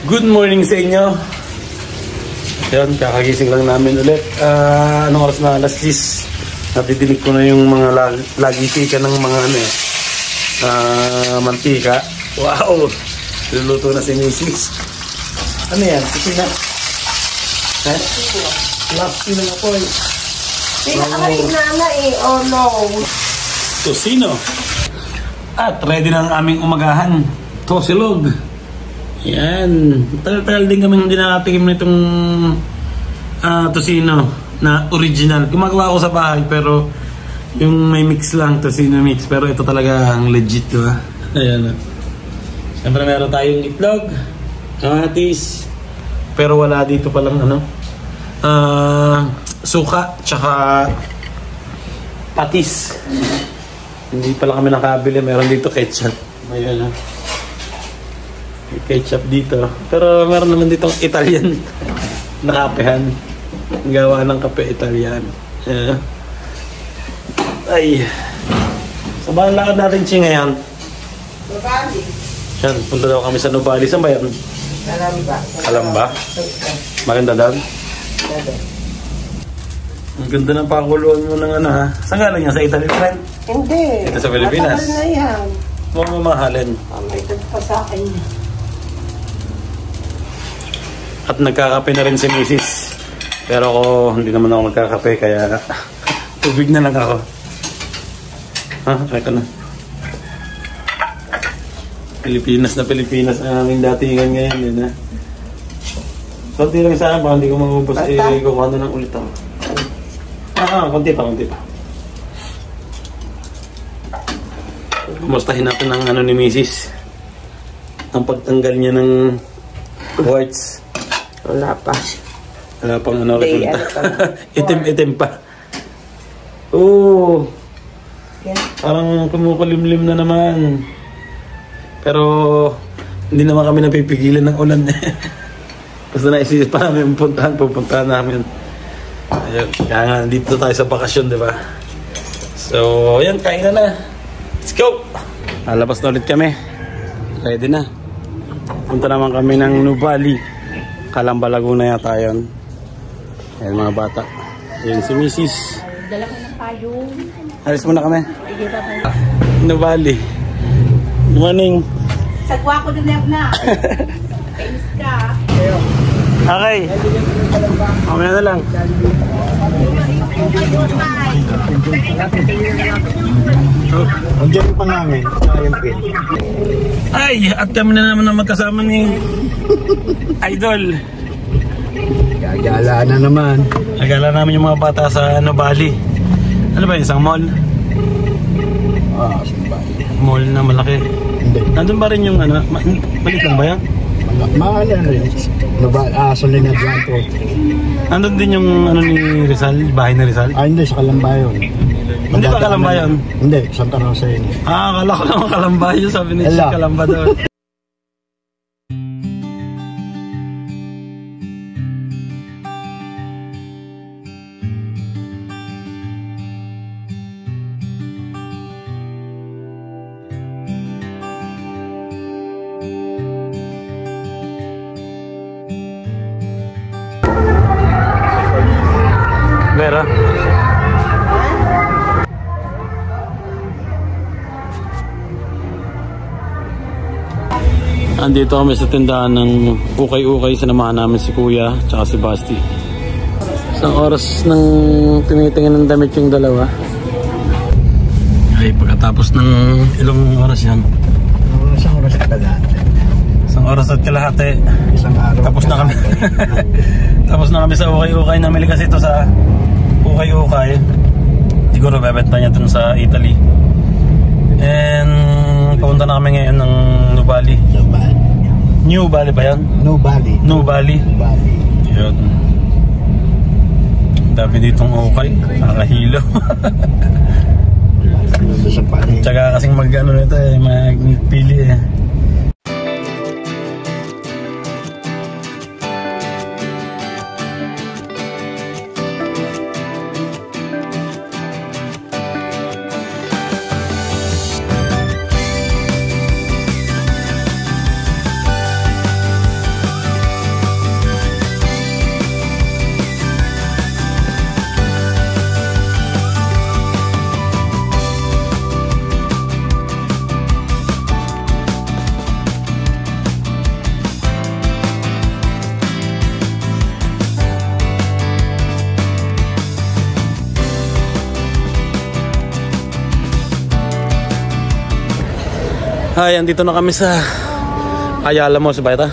Good morning sa inyo. Yan, kakagising lang namin ulit. Anong oras na? Alas 6. Natidinig ko na yung mga lagisikan ng mga mantika. Wow! Luluto na si Mrs. Ano yan? Kusina? Last na po eh. Pinakamalig na eh. Oh no. Tosino. At ready na ang aming umagahan. Tosilog. Yan. Tagal-tagal din kami hindi nakatikim nitong tosino na original. Gumagawa ako sa bahay pero yung may mix lang, tosino mix. Pero ito talaga ang legit, diba? Ayan. Siyempre meron tayong itlog, kamatis, pero wala dito palang suka, tsaka patis. Hindi pala kami nakabili. Meron dito ketchup. Ayan. May ketchup dito. Pero meron naman ditong Italian na kapehan. Gawa ng kape Italian. Ay. Sabahan lakad natin siya ngayon. Nubali. Yan, punta daw kami sa Nubali. Saan ba yan? Kalamba. Kalamba? Maganda daw? Ang ganda ng pakuluan mo ng ha. Saan galing yan? Sa Italy, friend? Hindi. Ito sa Pilipinas? Matagal na yan. Huwag mamahalin. May pa sa akin. At nagkakape na rin si Mrs. Pero ako, hindi naman ako nagkakape, kaya tubig na lang ako. Ito na. Pilipinas na Pilipinas ang aming datingan ngayon. Yun, ha? Kunti lang sa akin, baka hindi ko mangubos. Kukuha na lang ulit ako. Kunti pa. Kumustahin natin ang ni Mrs. Ang pagtanggal niya ng warts. Wala pa. Wala pang resulta. Itim pa. Oo. Yeah. Parang kumukulimlim na naman. Pero hindi naman kami napipigilan ng ulan. Basta naisip pa namin pupuntahan namin. Ayun, kaya nga dito tayo sa bakasyon, di ba? So, ayan, kain na. Let's go! Lalabas na ulit kami. Ready na. Punta naman kami ng Nubali. Kalamba, Laguna yata yun. Ayan mga bata. Ayan si Mrs. Dala ko ng payong. Alis muna kami. Nubali. Morning. Sagwa ko din na. Kainis ka. Okay. Mamaya na lang. Andiyan pa namin. Ay, at kami na naman na magkasama ni Idol. Gagala na naman. Nagala namin yung mga bata sa Nubali. Ano ba yun? Isang mall? Mall na malaki. Hindi. Nandun ba rin yung maliit lang ba yan? Mahal rin. Solina Blanco. Nandun din yung ni Rizal, bahay ni Rizal? Hindi, sa Kalambayon. Hindi ba Kalambayon? Hindi, Santa Rosa yun. Akala ko lang Kalambayon, sabi ni Chief Kalamba daw. Vera? Andito kami sa tindahan ng ukay-ukay. Sinamahan namin si Kuya tsaka si Basti. Isang oras nang tinitingin ng damit yung dalawa. Ay, pagkatapos ng ilang oras yan? Isang oras at kalahati. Isang oras at kalahati. Isang araw. Tapos na kami. Tapos na kami sa ukay-ukay. Namili kasi ito sa ukay-ukay. Siguro bebenta niya dun sa Italy. And pumunta na kami ngayon ng Nubali. New Bali ba yan? Nubali. Nubali. Yun. Dami ditong ukay. Nakahilo. Tsaka kasing mag-ano nito magpili eh. Ay, andito na kami sa Ayala mo sa Bayta.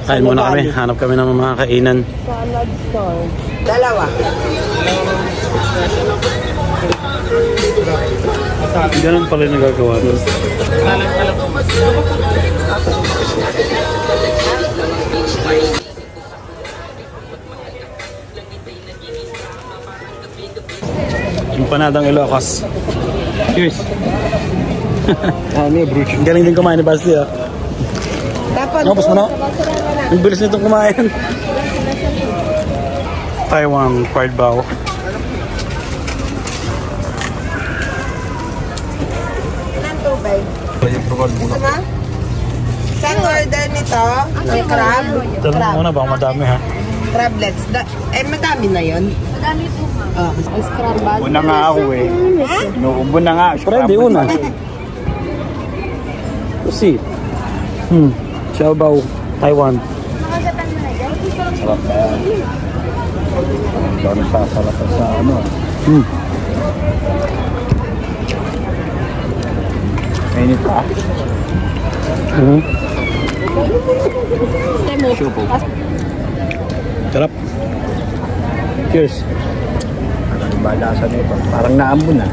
Kain muna kami. Hanap kami ng mga kainan. Salad store. Dalawa. Ganun pala yung nagagawa doon. Empanadang Ilocos. Cheers! Galing din kumain ni Basti ah. Napos mo na? Ang bilis nitong kumain. Taiwan fried bao. Ilan tubig? Saan order nito? Ng crab? Tanong muna baka madami ha. Crablets. Madami na yun. Madami po ma. Ice crab ba? Una nga ako eh. Inuubo na nga. Pero hindi una. Kasi Xiaobao, Taiwan. Sarap na yan. Doon sasarap sa ano. Mainit pa. Shupo. Sarap. Cheers. Balasa nito. Parang naambon na.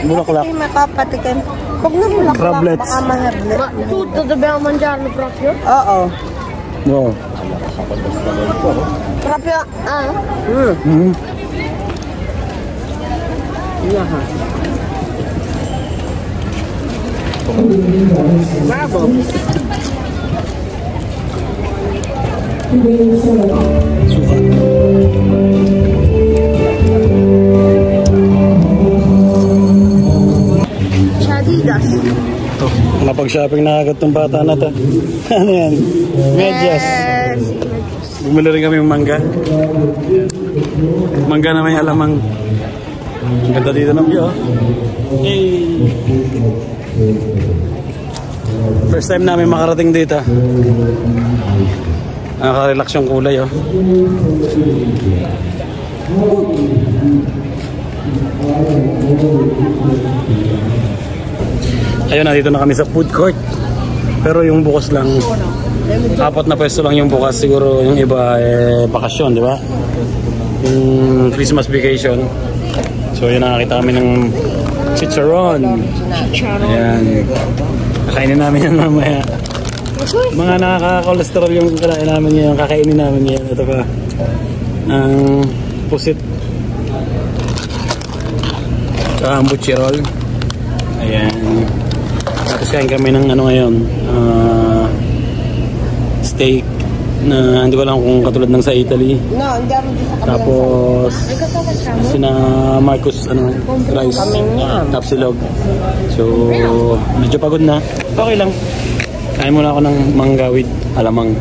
Bulaklak. Mapapatikin. Huwag na bulaklak. Crablets. Baka mahable. Tutto dobbiamo mangiarlo proprio? Oo. No. Proprio, Bravo. Adidas. Ito, napag-shopping na agad tong bata na to. Ano yan? Medyas. Bumili rin kami ng mangga. Mangga na may alamang. Ang ganda dito ng view. Yay! First time namin makarating dito. Nakaka-relax yung kulay oh. Ayun, nandito na kami sa food court. Pero yung bukas lang, 4 na pwesto lang yung bukas. Siguro yung iba bakasyon, di ba? Yung Christmas vacation. So yun, nakakita kami ng chicharon. Ayan. Kakainin namin yan mamaya. Mga nakaka-cholesterol yung kakainin namin yan. Kakainin namin yan. Ito pa. Ang pusit. Tsaka ang butchirol. Ayan. Tapos kain kami ng ano ngayon. Steak. Na hindi ko alam kung katulad ng sa Italy. No, hindi ako dito sa kabila. Tapos sina Marcos rice, tapsilog. So medyo pagod na. Okay lang. Kain muna ako ng mangga with alamang.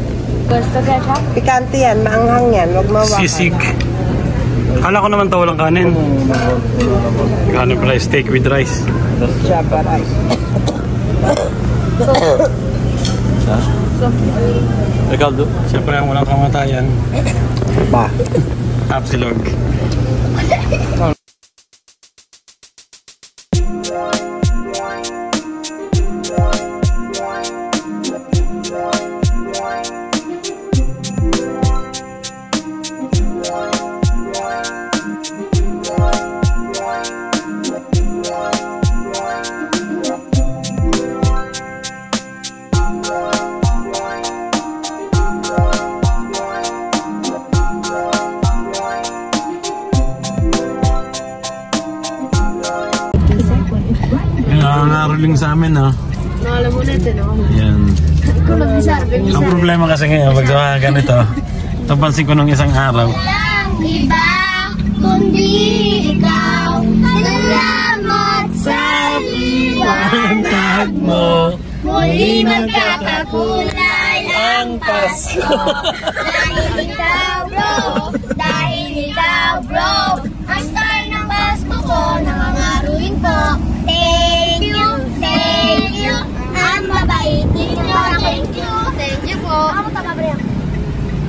Pikante yan, maanghang yan. Huwag mawakan. Sisig. Kala ko naman to walang kanin. Kanin pala, steak with rice. Java rice. Ricardo, siyempre ang walang kamatayan. Pa. Tapsilog. Nangaroling sa amin ha. Alam mo na ito, no? Yan. Ikaw nag-isarve. Ang problema kasi ngayon, pag sa ganito, napansin ko nung isang araw. Walang iba, kundi ikaw. Salamat sa liwanag mo. Muli magkakakulay ang Pasko. Dahil ikaw bro, ang star ng Pasko ko, nangangaruin po. Thank you, ang mabait ninyo. Thank you po.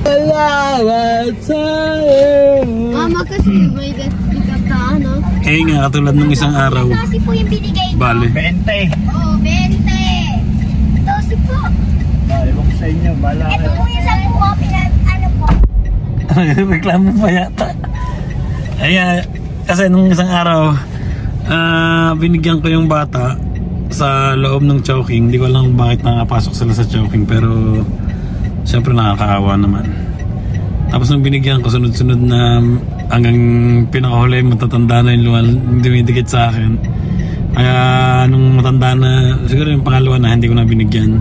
Salamat sa'yo. Mama kasi may bigat na ano. Eh nga, katulad nung isang araw. Kasi po yung binigay niyo. Bale. 20. Oo, 20. Kasi po. Ewan ko sa inyo, bala Ito po yung 10 po, ano po. Reklamo pa yata. Ay, kasi nung isang araw, binigyan ko yung bata sa loob ng Chowking. Hindi ko alam kung bakit nakapasok sila sa Chowking, pero siyempre nakakaawa naman. Tapos nung binigyan ko, sunod-sunod na hanggang pinakahuli, matatanda na yung dumidikit sa akin. Kaya nung matanda na, siguro yung pangalawa na, hindi ko na binigyan.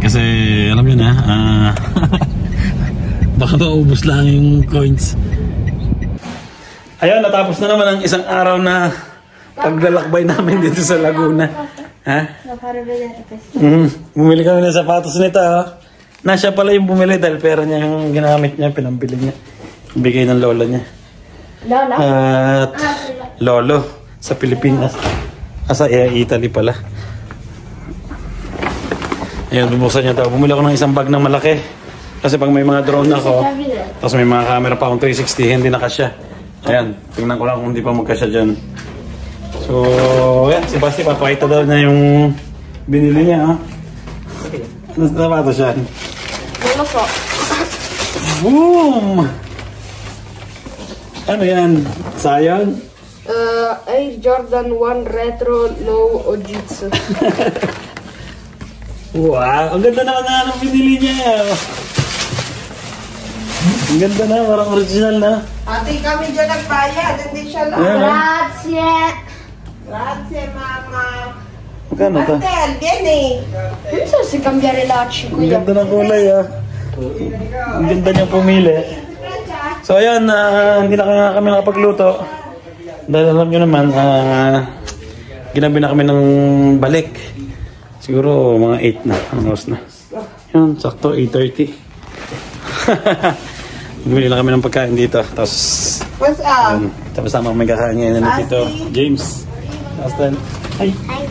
Kasi alam nyo na, baka maubos lang yung coins. Ayun, natapos na naman ang isang araw na paglalakbay namin dito sa Laguna. Ha? Bumili kami ng sapatos nito. Na siya pala yung bumili dahil pera niya yung ginamit niya, pinambili niya. Bigay ng lola niya. Lola? At lolo sa Pilipinas. Sa Italy pala. Ayun, bubuksan niya daw. Bumili ako ng isang bag ng malaki. Kasi pag may mga drone ako, tapos may mga camera pa akong 360, hindi na kasya. Ayan, tingnan ko lang kung hindi pa magkasya dyan. So, ayan, si Basti, papakita daw na yung binili niya, ha? Ano sa sapatos yan? Ano po? Boom! Ano yan? Sayon? Air Jordan 1 Retro Low Ojitsu. Wow! Ang ganda naman na anong binili niya. Ang ganda na, parang original na. Ate, kami dyan nagbayad. Hindi siya lang. Ayan, ha? Grazie. Grazie, mama. Magkano to? Ate, vieni. Non so se cambiare lacci Ang ganda ng kulay, ha? Ang ganda niyang pumili. So, ayan, hindi na kami nakapagluto. Dahil alam nyo naman, ginabi na kami ng balik. Siguro mga 8 na, ang oras na. Yan, sakto, 8:30. Bumili na kami ng pagkain dito. Tapos, What's up? tapos sama kami kakain ngayon na dito. James. Aston. Hi. Hi.